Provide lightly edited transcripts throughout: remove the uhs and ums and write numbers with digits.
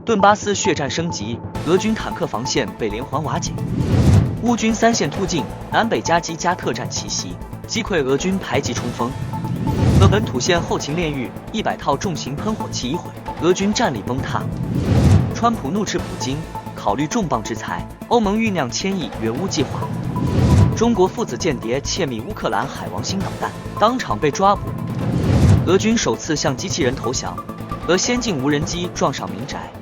顿巴斯血战升级，俄军坦克防线被连环瓦解，乌军三线突进，南北夹击加特战奇袭，击溃俄军排挤冲锋。俄本土线后勤炼狱，100套重型喷火器已毁，俄军战力崩塌。川普怒斥普京，考虑重磅制裁。欧盟酝酿1000亿援乌计划。中国父子间谍窃密乌克兰海王星导弹，当场被抓捕。俄军首次向机器人投降，俄先进无人机撞上民宅。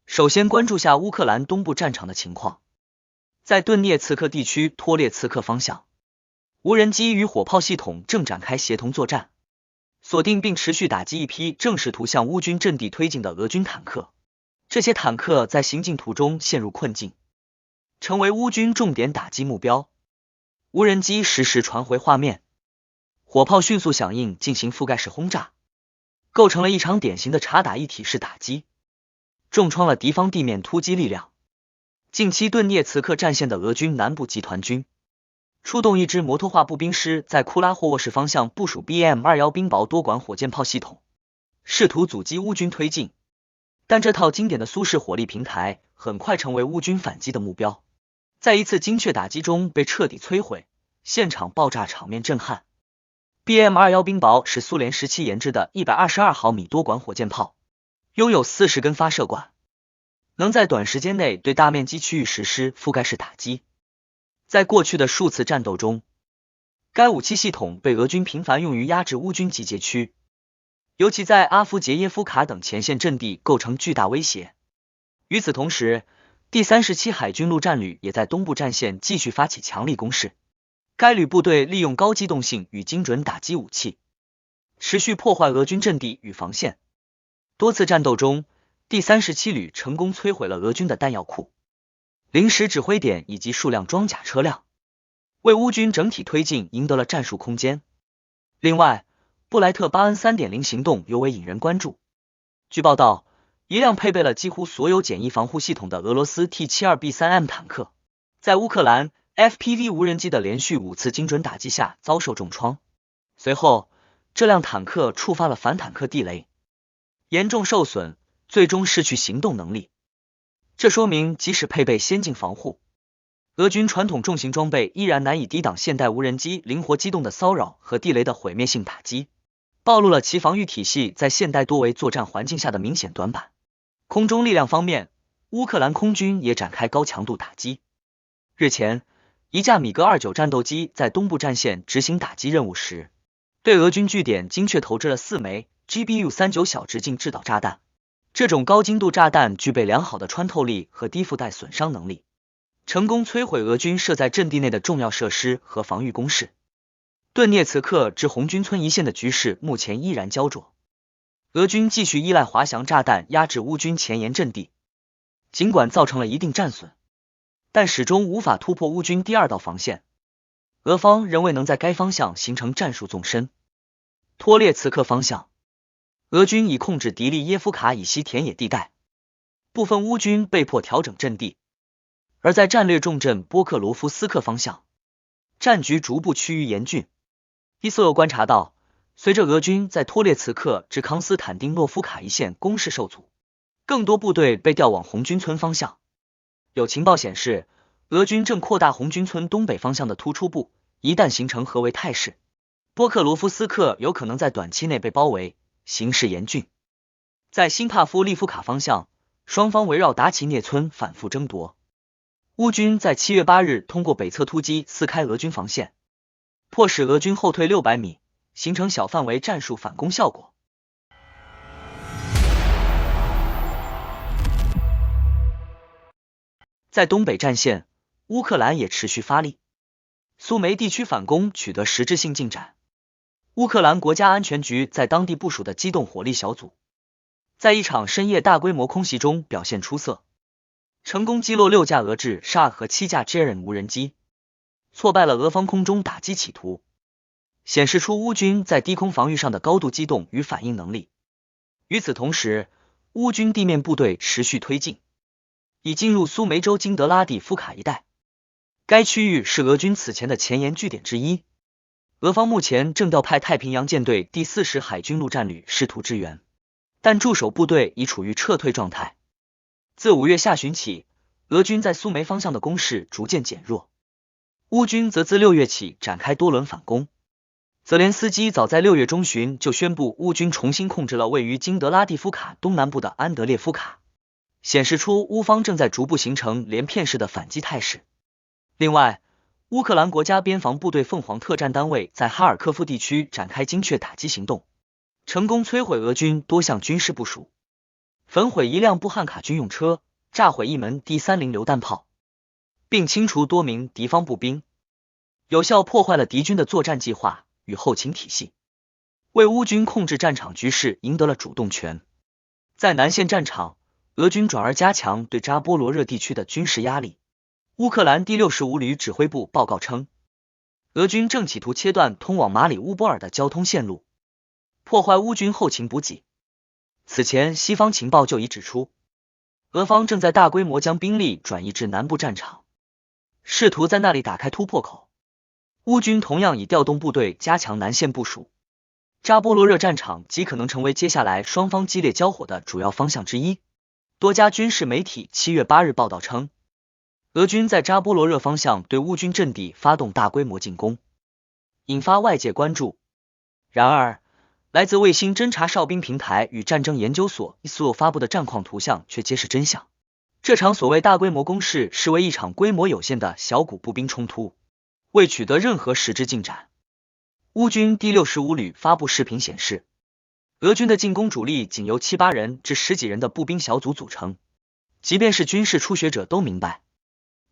首先关注下乌克兰东部战场的情况。在顿涅茨克地区托列茨克方向，无人机与火炮系统正展开协同作战，锁定并持续打击一批正试图向乌军阵地推进的俄军坦克。这些坦克在行进途中陷入困境，成为乌军重点打击目标。无人机实时传回画面，火炮迅速响应进行覆盖式轰炸，构成了一场典型的查打一体式打击，重创了敌方地面突击力量。近期顿涅茨克战线的俄军南部集团军出动一支摩托化步兵师，在库拉霍沃市方向部署 BM-21冰雹多管火箭炮系统，试图阻击乌军推进。但这套经典的苏式火力平台很快成为乌军反击的目标，在一次精确打击中被彻底摧毁，现场爆炸场面震撼。BM-21冰雹是苏联时期研制的122毫米多管火箭炮，拥有40根发射管，能在短时间内对大面积区域实施覆盖式打击。在过去的数次战斗中，该武器系统被俄军频繁用于压制乌军集结区，尤其在阿夫杰耶夫卡等前线阵地构成巨大威胁。与此同时，第37海军陆战旅也在东部战线继续发起强力攻势。该旅部队利用高机动性与精准打击武器，持续破坏俄军阵地与防线。多次战斗中，第37旅成功摧毁了俄军的弹药库、临时指挥点以及数辆装甲车辆，为乌军整体推进赢得了战术空间。另外，布莱特巴恩 3.0 行动尤为引人关注。据报道，一辆配备了几乎所有简易防护系统的俄罗斯 T-72B3M 坦克，在乌克兰 FPV 无人机的连续5次精准打击下遭受重创。随后，这辆坦克触发了反坦克地雷，严重受损，最终失去行动能力。这说明即使配备先进防护，俄军传统重型装备依然难以抵挡现代无人机灵活机动的骚扰和地雷的毁灭性打击，暴露了其防御体系在现代多维作战环境下的明显短板。空中力量方面，乌克兰空军也展开高强度打击。日前，一架米格29战斗机在东部战线执行打击任务时，对俄军据点精确投掷了4枚 GBU-39小直径制导炸弹。这种高精度炸弹具备良好的穿透力和低附带损伤能力，成功摧毁俄军设在阵地内的重要设施和防御工事。顿涅茨克至红军村一线的局势目前依然焦灼，俄军继续依赖滑翔炸弹压制乌军前沿阵地，尽管造成了一定战损，但始终无法突破乌军第2道防线，俄方仍未能在该方向形成战术纵深。托列茨克方向，俄军已控制迪利耶夫卡以西田野地带，部分乌军被迫调整阵地。而在战略重镇波克罗夫斯克方向，战局逐步趋于严峻。伊索有观察到，随着俄军在托列茨克至康斯坦丁诺夫卡一线攻势受阻，更多部队被调往红军村方向。有情报显示，俄军正扩大红军村东北方向的突出部，一旦形成合围态势，波克罗夫斯克有可能在短期内被包围，形势严峻。在辛帕夫利夫卡方向，双方围绕达奇涅村反复争夺。乌军在7月8日通过北侧突击撕开俄军防线，迫使俄军后退600米，形成小范围战术反攻效果。在东北战线，乌克兰也持续发力，苏梅地区反攻取得实质性进展。乌克兰国家安全局在当地部署的机动火力小组，在一场深夜大规模空袭中表现出色，成功击落6架俄制沙和7架 Jeren 无人机，挫败了俄方空中打击企图，显示出乌军在低空防御上的高度机动与反应能力。与此同时，乌军地面部队持续推进，已进入苏梅州金德拉蒂夫卡一带，该区域是俄军此前的前沿据点之一。俄方目前正调派太平洋舰队第40海军陆战旅试图支援，但驻守部队已处于撤退状态。自5月下旬起，俄军在苏梅方向的攻势逐渐减弱，乌军则自6月起展开多轮反攻。泽连斯基早在6月中旬就宣布，乌军重新控制了位于金德拉蒂夫卡东南部的安德列夫卡，显示出乌方正在逐步形成连片式的反击态势。另外，乌克兰国家边防部队凤凰特战单位在哈尔科夫地区展开精确打击行动，成功摧毁俄军多项军事部署，焚毁1辆布汉卡军用车，炸毁1门D30榴弹炮，并清除多名敌方步兵，有效破坏了敌军的作战计划与后勤体系，为乌军控制战场局势赢得了主动权。在南线战场，俄军转而加强对扎波罗热地区的军事压力。乌克兰第65旅指挥部报告称，俄军正企图切断通往马里乌波尔的交通线路，破坏乌军后勤补给。此前，西方情报就已指出，俄方正在大规模将兵力转移至南部战场，试图在那里打开突破口。乌军同样已调动部队加强南线部署，扎波罗热战场极可能成为接下来双方激烈交火的主要方向之一。多家军事媒体7月8日报道称，俄军在扎波罗热方向对乌军阵地发动大规模进攻，引发外界关注。然而，来自卫星侦察哨兵平台与战争研究所所发布的战况图像却揭示真相。这场所谓大规模攻势实为一场规模有限的小股步兵冲突，未取得任何实质进展。乌军第65旅发布视频显示，俄军的进攻主力仅由7、8人至10几人的步兵小组组成，即便是军事初学者都明白，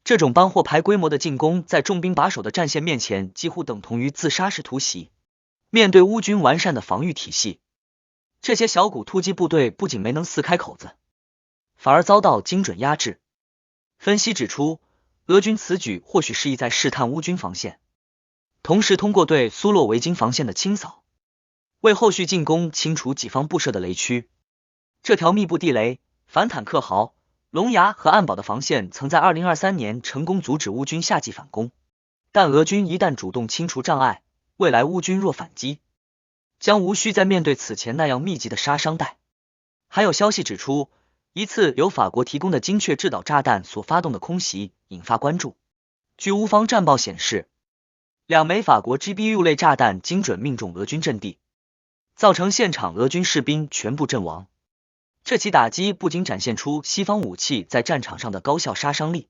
这种班或排规模的进攻在重兵把守的战线面前几乎等同于自杀式突袭。面对乌军完善的防御体系，这些小股突击部队不仅没能撕开口子，反而遭到精准压制。分析指出，俄军此举或许是意在试探乌军防线，同时通过对苏洛维金防线的清扫，为后续进攻清除己方布设的雷区。这条密布地雷、反坦克壕、龙牙和暗堡的防线曾在2023年成功阻止乌军夏季反攻，但俄军一旦主动清除障碍，未来乌军若反击，将无需再面对此前那样密集的杀伤带。还有消息指出，一次由法国提供的精确制导炸弹所发动的空袭引发关注。据乌方战报显示，2枚法国 GBU 类炸弹精准命中俄军阵地，造成现场俄军士兵全部阵亡。这起打击不仅展现出西方武器在战场上的高效杀伤力，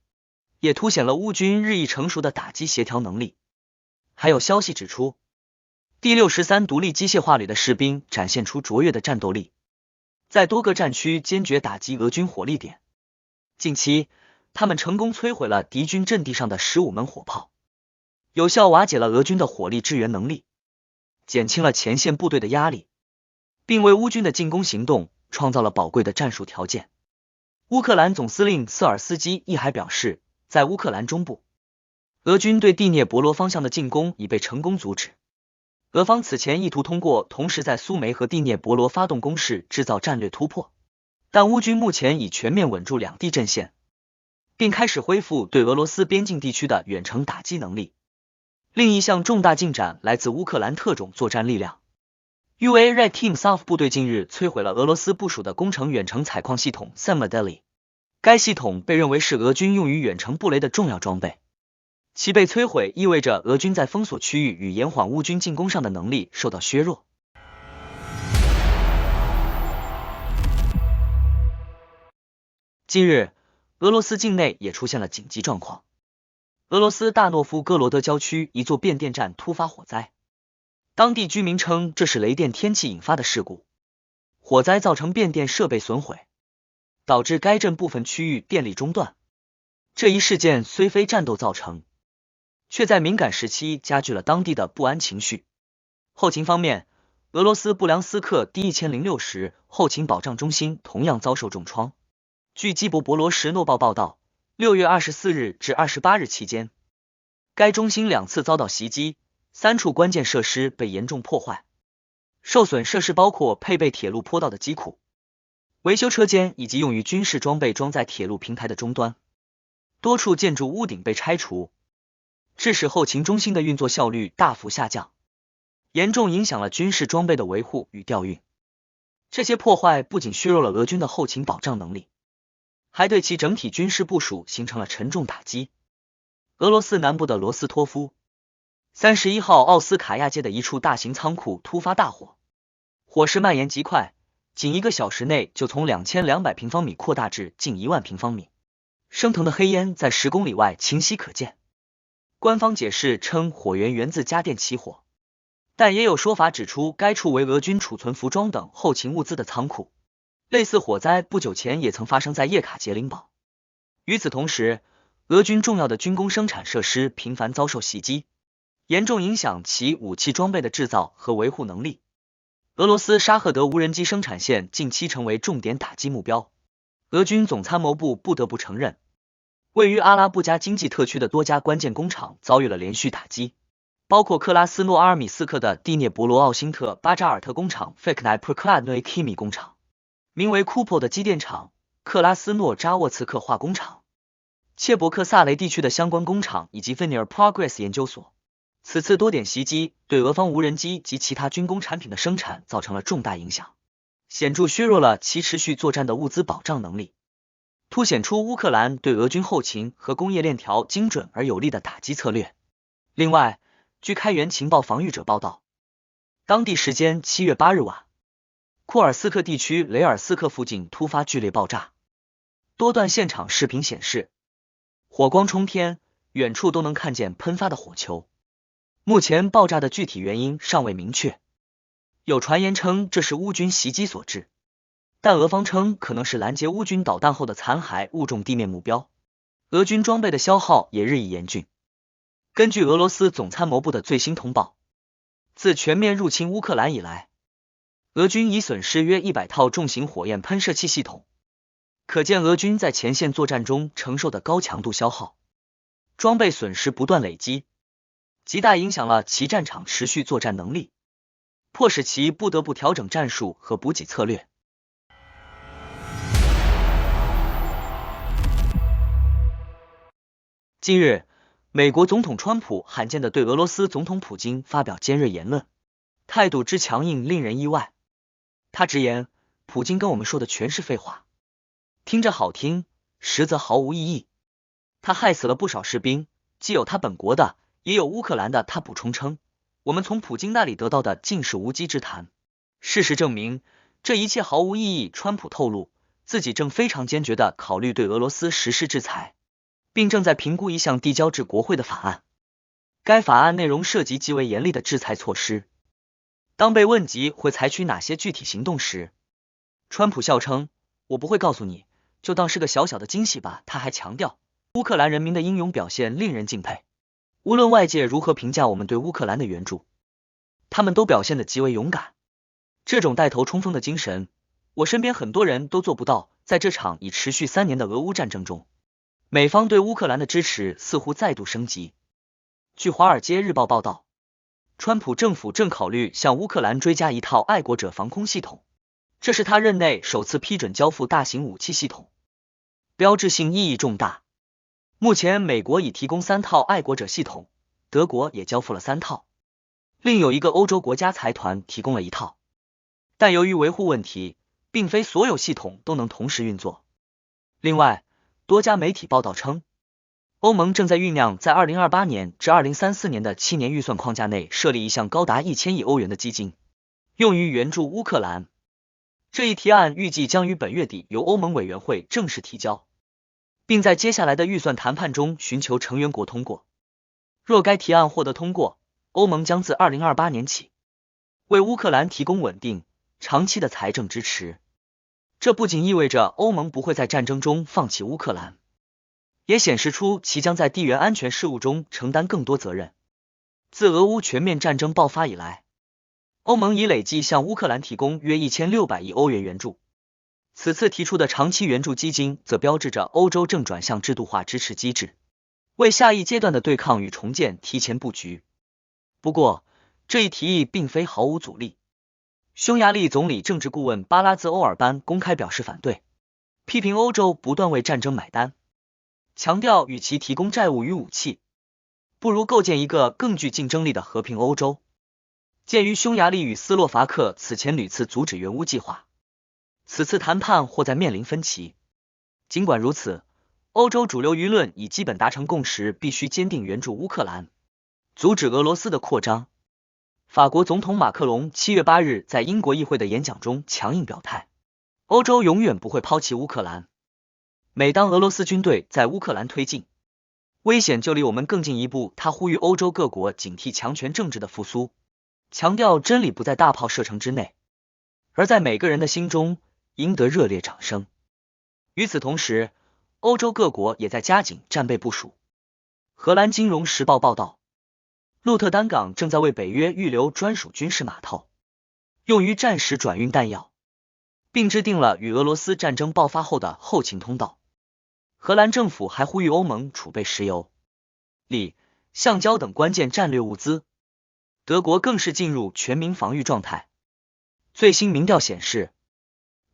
也凸显了乌军日益成熟的打击协调能力。还有消息指出，第63独立机械化旅的士兵展现出卓越的战斗力，在多个战区坚决打击俄军火力点。近期，他们成功摧毁了敌军阵地上的15门火炮，有效瓦解了俄军的火力支援能力，减轻了前线部队的压力，并为乌军的进攻行动创造了宝贵的战术条件。乌克兰总司令瑟尔斯基亦还表示，在乌克兰中部，俄军对第聂伯罗方向的进攻已被成功阻止。俄方此前意图通过同时在苏梅和第聂伯罗发动攻势制造战略突破，但乌军目前已全面稳住两地阵线，并开始恢复对俄罗斯边境地区的远程打击能力。另一项重大进展来自乌克兰特种作战力量 UA Red Team South 部队近日摧毁了俄罗斯部署的工程远程采矿系统 Samadeli， 该系统被认为是俄军用于远程布雷的重要装备。其被摧毁意味着俄军在封锁区域与延缓乌军进攻上的能力受到削弱。近日，俄罗斯境内也出现了紧急状况。俄罗斯大诺夫哥罗德郊区一座变电站突发火灾，当地居民称这是雷电天气引发的事故。火灾造成变电设备损毁，导致该镇部分区域电力中断。这一事件虽非战斗造成，却在敏感时期加剧了当地的不安情绪。后勤方面，俄罗斯布良斯克第1060后勤保障中心同样遭受重创。据基博博罗什诺报报道，6月24日至28日期间，该中心2次遭到袭击，3处关键设施被严重破坏。受损设施包括配备铁路坡道的机库、维修车间以及用于军事装备装在铁路平台的终端。多处建筑屋顶被拆除，致使后勤中心的运作效率大幅下降。严重影响了军事装备的维护与调运。这些破坏不仅削弱了俄军的后勤保障能力，还对其整体军事部署形成了沉重打击。俄罗斯南部的罗斯托夫31号奥斯卡亚街的一处大型仓库突发大火，火势蔓延极快，仅1个小时内就从2200平方米扩大至近1万平方米，升腾的黑烟在10公里外清晰可见。官方解释称火源源自家电起火，但也有说法指出该处为俄军储存服装等后勤物资的仓库。类似火灾不久前也曾发生在叶卡捷琳堡。与此同时，俄军重要的军工生产设施频繁遭受袭击，严重影响其武器装备的制造和维护能力。俄罗斯沙赫德无人机生产线近期成为重点打击目标。俄军总参谋部不得不承认，位于阿拉布加经济特区的多家关键工厂遭遇了连续打击，包括克拉斯诺阿尔米斯克的蒂涅博罗奥辛特巴扎尔特工厂、费克奈普克拉内基米工厂、名为库珀的机电厂、克拉斯诺扎沃茨克化工厂、切伯克萨雷地区的相关工厂以及费尼尔 Progress 研究所。此次多点袭击对俄方无人机及其他军工产品的生产造成了重大影响，显著削弱了其持续作战的物资保障能力，凸显出乌克兰对俄军后勤和工业链条精准而有力的打击策略。另外，据开源情报防御者报道，当地时间7月8日晚，库尔斯克地区雷尔斯克附近突发剧烈爆炸，多段现场视频显示，火光冲天，远处都能看见喷发的火球。目前爆炸的具体原因尚未明确，有传言称这是乌军袭击所致，但俄方称可能是拦截乌军导弹后的残骸误中地面目标。俄军装备的消耗也日益严峻。根据俄罗斯总参谋部的最新通报，自全面入侵乌克兰以来，俄军已损失约100套重型火焰喷射器系统，可见俄军在前线作战中承受的高强度消耗，装备损失不断累积，极大影响了其战场持续作战能力，迫使其不得不调整战术和补给策略。近日，美国总统川普罕见地对俄罗斯总统普京发表尖锐言论，态度之强硬令人意外。他直言，普京跟我们说的全是废话，听着好听，实则毫无意义。他害死了不少士兵，既有他本国的，也有乌克兰的。他补充称，我们从普京那里得到的尽是无稽之谈。事实证明，这一切毫无意义。川普透露，自己正非常坚决地考虑对俄罗斯实施制裁，并正在评估一项递交至国会的法案。该法案内容涉及极为严厉的制裁措施。当被问及会采取哪些具体行动时，川普笑称，我不会告诉你，就当是个小小的惊喜吧。他还强调，乌克兰人民的英勇表现令人敬佩，无论外界如何评价我们对乌克兰的援助，他们都表现得极为勇敢。这种带头冲锋的精神，我身边很多人都做不到。在这场已持续3年的俄乌战争中，美方对乌克兰的支持似乎再度升级。据华尔街日报报道，川普政府正考虑向乌克兰追加一套爱国者防空系统，这是他任内首次批准交付大型武器系统，标志性意义重大。目前美国已提供3套爱国者系统，德国也交付了3套，另有一个欧洲国家财团提供了1套，但由于维护问题，并非所有系统都能同时运作。另外，多家媒体报道称，欧盟正在酝酿在2028年至2034年的7年预算框架内设立一项高达1000亿欧元的基金，用于援助乌克兰。这一提案预计将于本月底由欧盟委员会正式提交，并在接下来的预算谈判中寻求成员国通过。若该提案获得通过，欧盟将自2028年起为乌克兰提供稳定、长期的财政支持。这不仅意味着欧盟不会在战争中放弃乌克兰，也显示出其将在地缘安全事务中承担更多责任。自俄乌全面战争爆发以来，欧盟已累计向乌克兰提供约1600亿欧元援助。此次提出的长期援助基金则标志着欧洲正转向制度化支持机制，为下一阶段的对抗与重建提前布局。不过，这一提议并非毫无阻力。匈牙利总理政治顾问巴拉兹欧尔班公开表示反对，批评欧洲不断为战争买单，强调与其提供债务与武器，不如构建一个更具竞争力的和平欧洲。鉴于匈牙利与斯洛伐克此前屡次阻止援乌计划，此次谈判或在面临分歧。尽管如此，欧洲主流舆论已基本达成共识，必须坚定援助乌克兰，阻止俄罗斯的扩张。法国总统马克龙7月8日在英国议会的演讲中强硬表态，欧洲永远不会抛弃乌克兰。每当俄罗斯军队在乌克兰推进，危险就离我们更近一步。他呼吁欧洲各国警惕强权政治的复苏，强调真理不在大炮射程之内，而在每个人的心中，赢得热烈掌声。与此同时，欧洲各国也在加紧战备部署。荷兰金融时报报道，鹿特丹港正在为北约预留专属军事码头，用于战时转运弹药，并制定了与俄罗斯战争爆发后的后勤通道。荷兰政府还呼吁欧盟储备石油、锂、橡胶等关键战略物资。德国更是进入全民防御状态。最新民调显示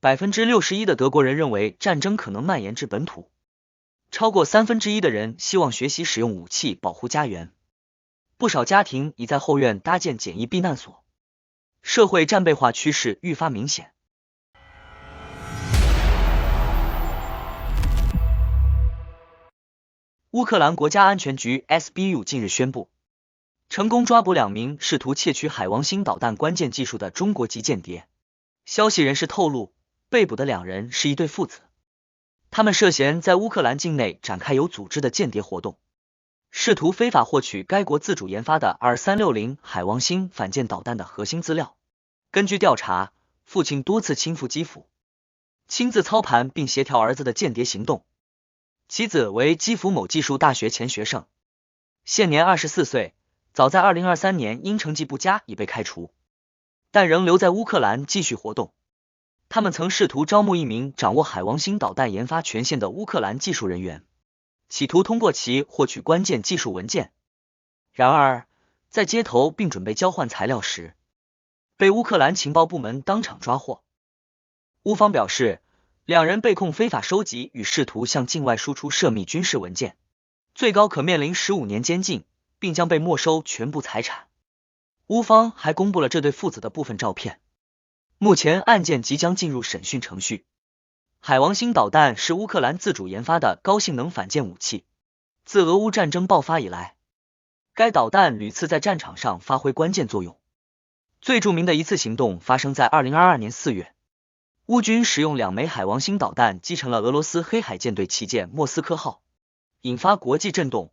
，61%的德国人认为战争可能蔓延至本土，超过1/3的人希望学习使用武器保护家园。不少家庭已在后院搭建简易避难所，社会战备化趋势愈发明显。乌克兰国家安全局 SBU 近日宣布，成功抓捕2名试图窃取海王星导弹关键技术的中国籍间谍。消息人士透露，被捕的2人是一对父子，他们涉嫌在乌克兰境内展开有组织的间谍活动，试图非法获取该国自主研发的 R360 海王星反舰导弹的核心资料。根据调查，父亲多次亲赴基辅，亲自操盘并协调儿子的间谍行动。其子为基辅某技术大学前学生，现年24岁，早在2023年因成绩不佳已被开除，但仍留在乌克兰继续活动。他们曾试图招募一名掌握海王星导弹研发权限的乌克兰技术人员，企图通过其获取关键技术文件。然而，在接头并准备交换材料时，被乌克兰情报部门当场抓获。乌方表示，2人被控非法收集与试图向境外输出涉密军事文件，最高可面临15年监禁，并将被没收全部财产。乌方还公布了这对父子的部分照片。目前案件即将进入审讯程序。海王星导弹是乌克兰自主研发的高性能反舰武器，自俄乌战争爆发以来，该导弹屡次在战场上发挥关键作用。最著名的一次行动发生在2022年4月，乌军使用2枚海王星导弹击沉了俄罗斯黑海舰队旗舰莫斯科号，引发国际震动。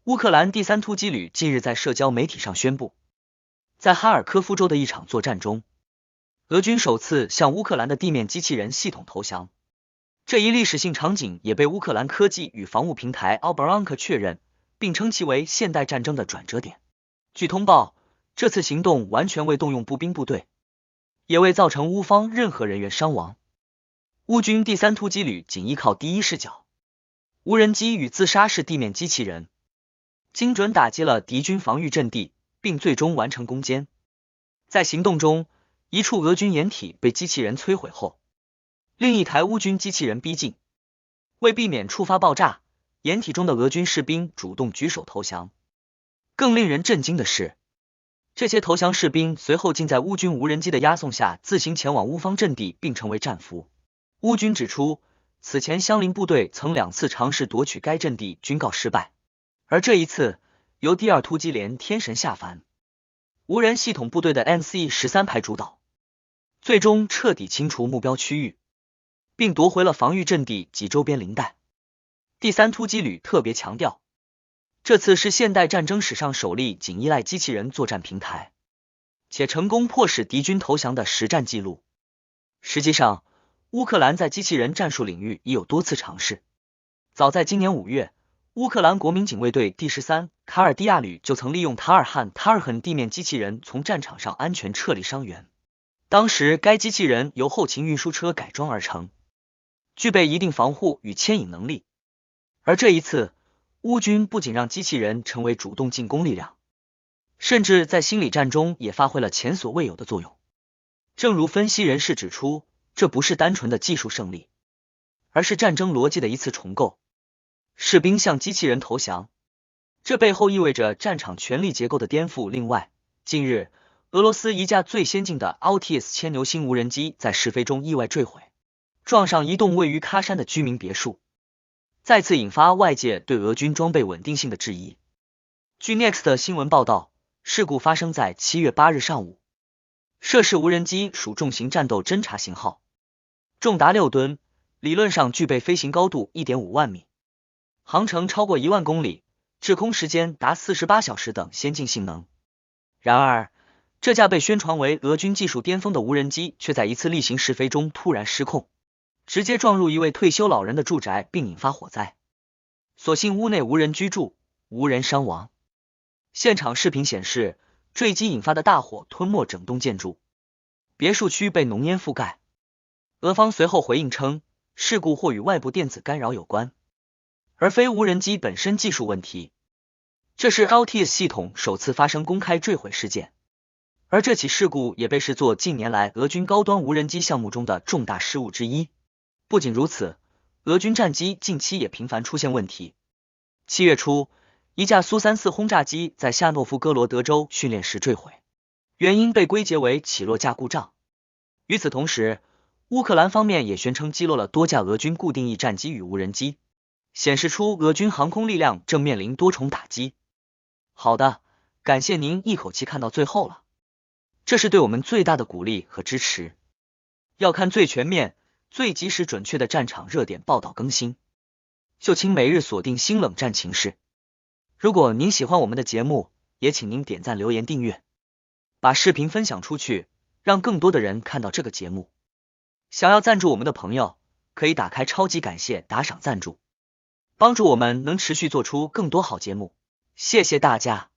乌克兰第3突击旅近日在社交媒体上宣布，在哈尔科夫州的一场作战中，俄军首次向乌克兰的地面机器人系统投降。这一历史性场景也被乌克兰科技与防务平台 Albaranka 确认，并称其为现代战争的转折点。据通报，这次行动完全未动用步兵部队，也未造成乌方任何人员伤亡。乌军第3突击旅仅依靠第一视角、无人机与自杀式地面机器人，精准打击了敌军防御阵地，并最终完成攻坚。在行动中，一处俄军掩体被机器人摧毁后，另一台乌军机器人逼近，为避免触发爆炸，掩体中的俄军士兵主动举手投降。更令人震惊的是，这些投降士兵随后竟在乌军无人机的押送下自行前往乌方阵地，并成为战俘。乌军指出，此前相邻部队曾2次尝试夺取该阵地，均告失败，而这一次由第2突击连天神下凡，无人系统部队的 NC-13排主导，最终彻底清除目标区域，并夺回了防御阵地及周边林带。第3突击旅特别强调，这次是现代战争史上首例仅依赖机器人作战平台，且成功迫使敌军投降的实战记录。实际上，乌克兰在机器人战术领域已有多次尝试。早在今年5月，乌克兰国民警卫队第13卡尔蒂亚旅就曾利用塔尔汉地面机器人从战场上安全撤离伤员。当时该机器人由后勤运输车改装而成，具备一定防护与牵引能力。而这一次，乌军不仅让机器人成为主动进攻力量，甚至在心理战中也发挥了前所未有的作用。正如分析人士指出，这不是单纯的技术胜利，而是战争逻辑的一次重构。士兵向机器人投降，这背后意味着战场权力结构的颠覆。另外，近日俄罗斯一架最先进的 LTS 千牛星无人机在试飞中意外坠毁，撞上一栋位于喀山的居民别墅，再次引发外界对俄军装备稳定性的质疑。据 Next 新闻报道，事故发生在7月8日上午。涉事无人机属重型战斗侦察型号，重达6吨，理论上具备飞行高度 1.5 万米，航程超过1万公里，滞空时间达48小时等先进性能。然而，这架被宣传为俄军技术巅峰的无人机却在一次例行试飞中突然失控，直接撞入一位退休老人的住宅并引发火灾。所幸屋内无人居住，无人伤亡。现场视频显示，坠机引发的大火吞没整栋建筑，别墅区被浓烟覆盖。俄方随后回应称，事故或与外部电子干扰有关，而非无人机本身技术问题。这是 LTS 系统首次发生公开坠毁事件，而这起事故也被视作近年来俄军高端无人机项目中的重大失误之一。不仅如此，俄军战机近期也频繁出现问题。7月初，一架苏34轰炸机在夏诺夫哥罗德州训练时坠毁，原因被归结为起落架故障。与此同时，乌克兰方面也宣称击落了多架俄军固定翼战机与无人机，显示出俄军航空力量正面临多重打击。好的，感谢您一口气看到最后了，这是对我们最大的鼓励和支持。要看最全面、最及时准确的战场热点报道更新，就请每日锁定新冷战情势。如果您喜欢我们的节目，也请您点赞、留言、订阅，把视频分享出去，让更多的人看到这个节目。想要赞助我们的朋友，可以打开超级感谢打赏赞助，帮助我们能持续做出更多好节目。谢谢大家。